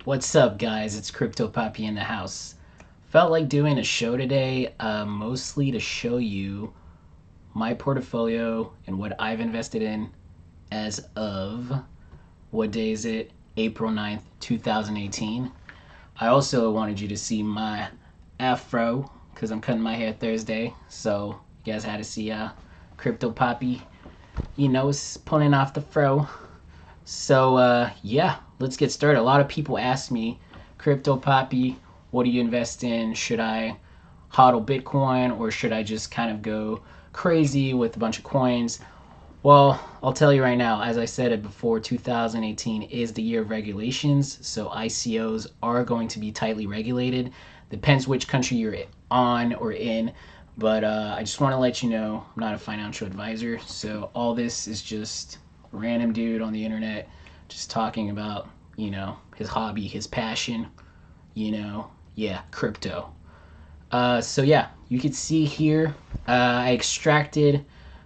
What's up, guys? It's Crypto Poppy in the house. Felt like doing a show today, mostly to show you my portfolio and what I've invested in as of, what day is it? April 9th, 2018. I also wanted you to see my afro because I'm cutting my hair Thursday. So, you guys had to see Crypto Poppy, pulling off the fro. So yeah, let's get started. A lot of people ask me, Crypto Poppy, what do you invest in? Should I hodl Bitcoin or should I just kind of go crazy with a bunch of coins? Well, I'll tell you right now, as I said it before, 2018 is the year of regulations, so ICOs are going to be tightly regulated. Depends which country you're on or in, but I just want to let you know I'm not a financial advisor, so all this is just random dude on the internet just talking about, his hobby, his passion, yeah, crypto. So yeah, you can see here, I extracted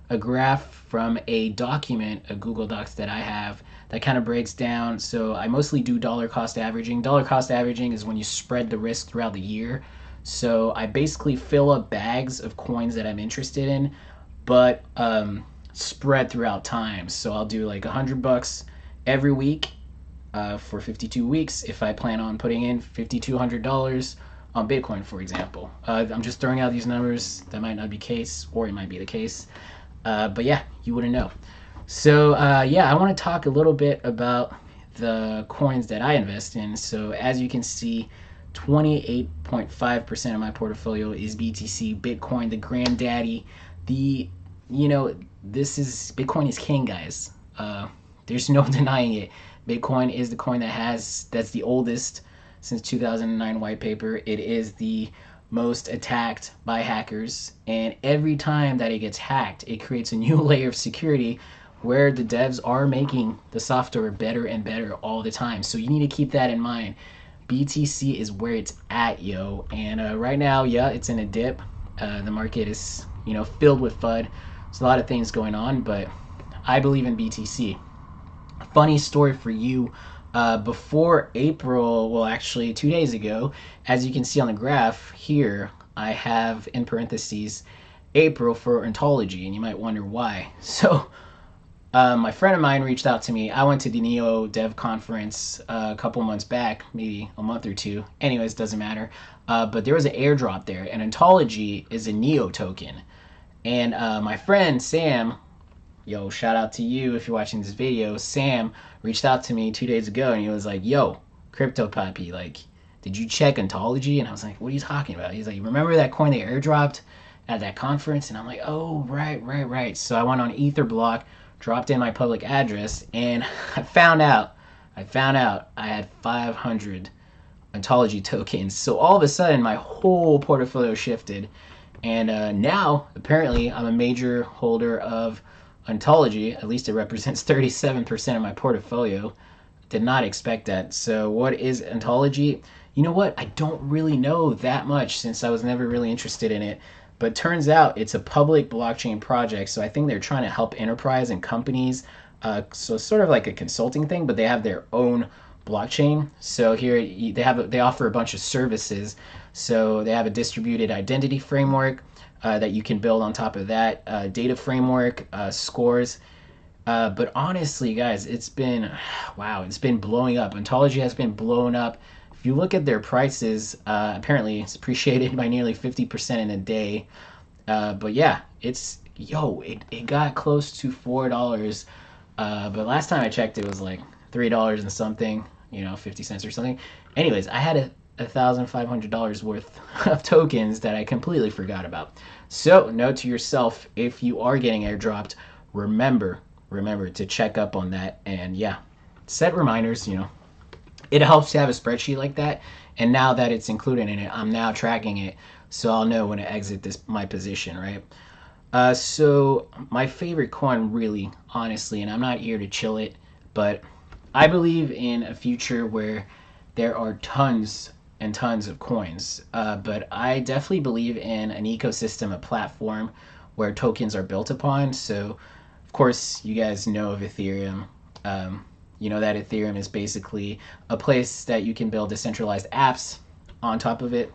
a graph from a document, a Google Docs that I have that kind of breaks down. So I mostly do dollar cost averaging. Dollar cost averaging is when you spread the risk throughout the year. So I basically fill up bags of coins that I'm interested in, but spread throughout time. So I'll do like $100 every week for 52 weeks if I plan on putting in $5,200 on Bitcoin, for example. I'm just throwing out these numbers. That might not be the case, or it might be the case. But yeah, you wouldn't know. So yeah, I want to talk a little bit about the coins that I invest in. So as you can see, 28.5% of my portfolio is BTC, Bitcoin, the granddaddy. The, this is, Bitcoin is king, guys. There's no denying it. Bitcoin is the coin that's the oldest since 2009 white paper. It is the most attacked by hackers, and every time that it gets hacked, it creates a new layer of security where the devs are making the software better and better all the time. So you need to keep that in mind. BTC is where it's at, yo. And right now, yeah, it's in a dip. The market is, filled with FUD. There's a lot of things going on, but I believe in BTC. Funny story for you. Before April, well, actually 2 days ago, as you can see on the graph here, I have in parentheses April for ontology, and you might wonder why. So, my friend of mine reached out to me. I went to the Neo Dev conference a couple months back, maybe a month or two. Anyways, doesn't matter. But there was an airdrop there, and ontology is a Neo token. And my friend Sam, yo, shout out to you if you're watching this video. Sam reached out to me 2 days ago and he was like, yo, Crypto Poppy, like, did you check ontology? And I was like, what are you talking about? He's like, remember that coin they airdropped at that conference? And I'm like, oh, right. So I went on Etherblock, dropped in my public address, and I found out I had 500 ontology tokens. So all of a sudden my whole portfolio shifted. And now apparently I'm a major holder of ontology. At least it represents 37% of my portfolio. Did not expect that. So what is ontology? You know what? I don't really know that much since I was never really interested in it. But turns out it's a public blockchain project. So I think they're trying to help enterprise and companies. So it's sort of like a consulting thing, but they have their own blockchain. So here they offer a bunch of services. So they have a distributed identity framework that you can build on top of that, data framework, scores. But honestly, guys, it's been blowing up. Ontology has been blown up. If you look at their prices, apparently it's appreciated by nearly 50% in a day. But yeah, it got close to $4. But last time I checked, it was like $3 and something, 50 cents or something. Anyways, I had $1,500 worth of tokens that I completely forgot about. So note to yourself, if you are getting airdropped, remember to check up on that, and yeah, set reminders. It helps to have a spreadsheet like that, and now that it's included in it, I'm now tracking it, so I'll know when to exit my position, right? So my favorite coin, really, honestly, and I'm not here to chill it, but I believe in a future where there are tons and tons of coins. But I definitely believe in an ecosystem, a platform where tokens are built upon. So, of course, you guys know of Ethereum. You know that Ethereum is basically a place that you can build decentralized apps on top of it.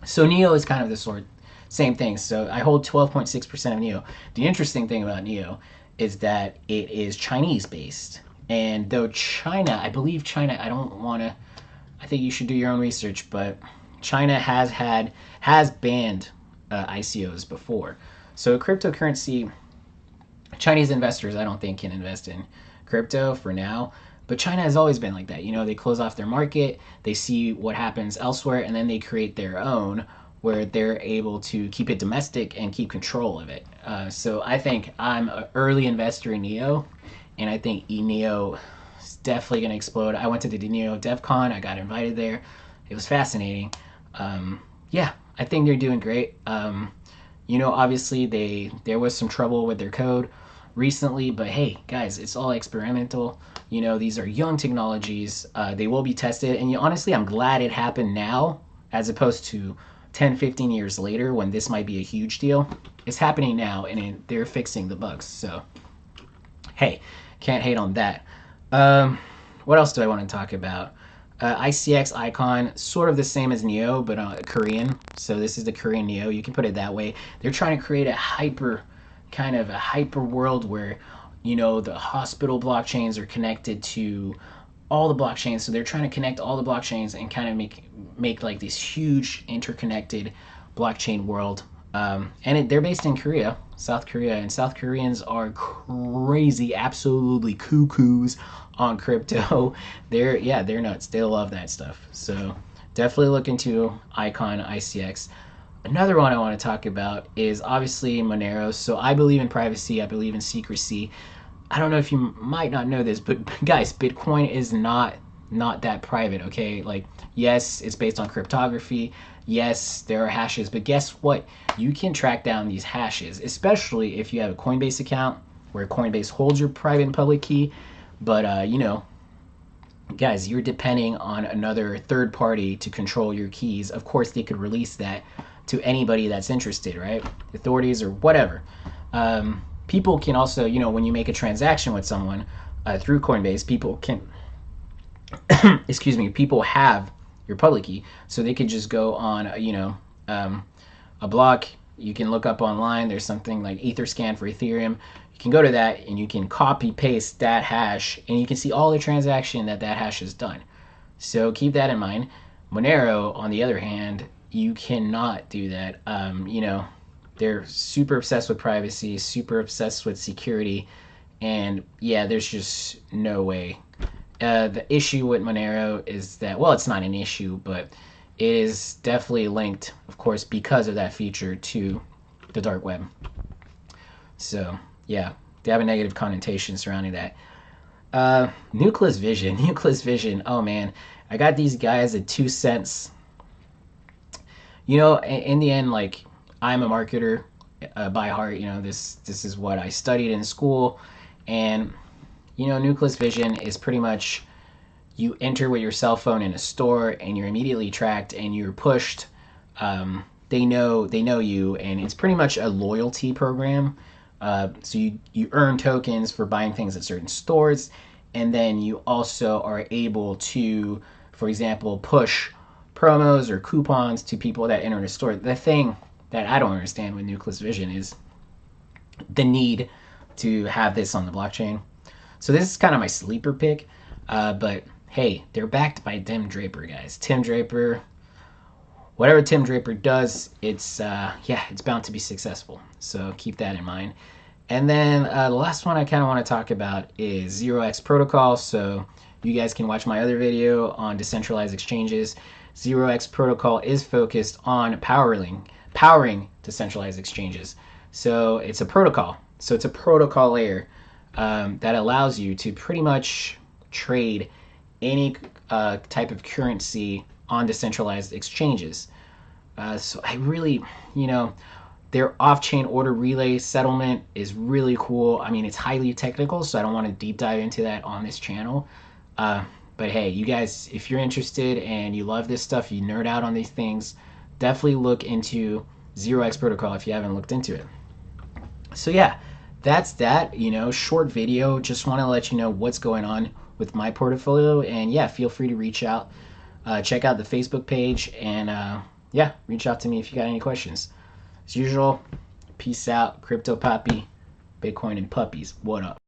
So Neo is kind of the same thing. So I hold 12.6% of Neo. The interesting thing about Neo is that it is Chinese based. And though China, I believe China, I think you should do your own research, but China has banned ICOs before. So cryptocurrency, Chinese investors, I don't think can invest in crypto for now. But China has always been like that. You know, they close off their market, they see what happens elsewhere, and then they create their own where they're able to keep it domestic and keep control of it. So I think I'm an early investor in Neo, and I think Neo is definitely going to explode. I went to the Neo DevCon, I got invited there. It was fascinating. Yeah, I think they're doing great. You know, obviously there was some trouble with their code recently, but hey, guys, it's all experimental. You know, these are young technologies. They will be tested, and honestly, I'm glad it happened now as opposed to 10, 15 years later when this might be a huge deal. It's happening now, and they're fixing the bugs. So, hey, can't hate on that. What else do I want to talk about? ICX icon, sort of the same as Neo, but Korean. So this is the Korean Neo. You can put it that way. They're trying to create a hyper world where, you know, the hospital blockchains are connected to all the blockchains. So they're trying to connect all the blockchains and kind of make like this huge interconnected blockchain world. They're based in Korea, South Korea, and South Koreans are crazy, absolutely cuckoos on crypto. They're nuts. They love that stuff. So definitely look into Icon ICX. Another one I want to talk about is obviously Monero. So I believe in privacy. I believe in secrecy. I don't know if you might not know this, but guys, Bitcoin is not that private, okay? Like, yes, it's based on cryptography. Yes, there are hashes, but guess what? You can track down these hashes, especially if you have a Coinbase account where Coinbase holds your private and public key. But, you know, guys, you're depending on another third party to control your keys. Of course, they could release that to anybody that's interested, right? Authorities or whatever. People can also, you know, when you make a transaction with someone through Coinbase, people can, excuse me, people have your public key, so they could just go on, you know, a block. You can look up online. There's something like Etherscan for Ethereum. You can go to that and you can copy paste that hash, and you can see all the transaction that hash has done. So keep that in mind. Monero, on the other hand, you cannot do that. You know, they're super obsessed with privacy, super obsessed with security, and yeah, there's just no way. The issue with Monero is that, well, it's not an issue, but it is definitely linked, of course, because of that feature to the dark web. So yeah, they have a negative connotation surrounding that. Nucleus Vision. Oh man, I got these guys at 2 cents. You know, in the end, like, I'm a marketer by heart. You know, this is what I studied in school, and you know, Nucleus Vision is pretty much you enter with your cell phone in a store, and you're immediately tracked, and you're pushed. They know you, and it's pretty much a loyalty program. So you earn tokens for buying things at certain stores, and then you also are able to, for example, push promos or coupons to people that enter the store. The thing that I don't understand with Nucleus Vision is the need to have this on the blockchain. So this is kind of my sleeper pick, but hey, they're backed by Tim Draper, guys. Tim Draper, whatever Tim Draper does, it's bound to be successful. So keep that in mind. And then the last one I kind of want to talk about is 0x Protocol. So you guys can watch my other video on decentralized exchanges. 0x Protocol is focused on powering decentralized exchanges. So it's a protocol. So it's a protocol layer that allows you to pretty much trade any type of currency on decentralized exchanges. So I really, you know, their off-chain order relay settlement is really cool. I mean, it's highly technical, so I don't want to deep dive into that on this channel. But hey, you guys, if you're interested and you love this stuff, you nerd out on these things, definitely look into 0x Protocol if you haven't looked into it. So yeah, that's that, you know, short video. Just want to let you know what's going on with my portfolio. And yeah, feel free to reach out. Check out the Facebook page, and yeah, reach out to me if you got any questions. As usual, peace out, Crypto Poppy, Bitcoin and puppies. What up?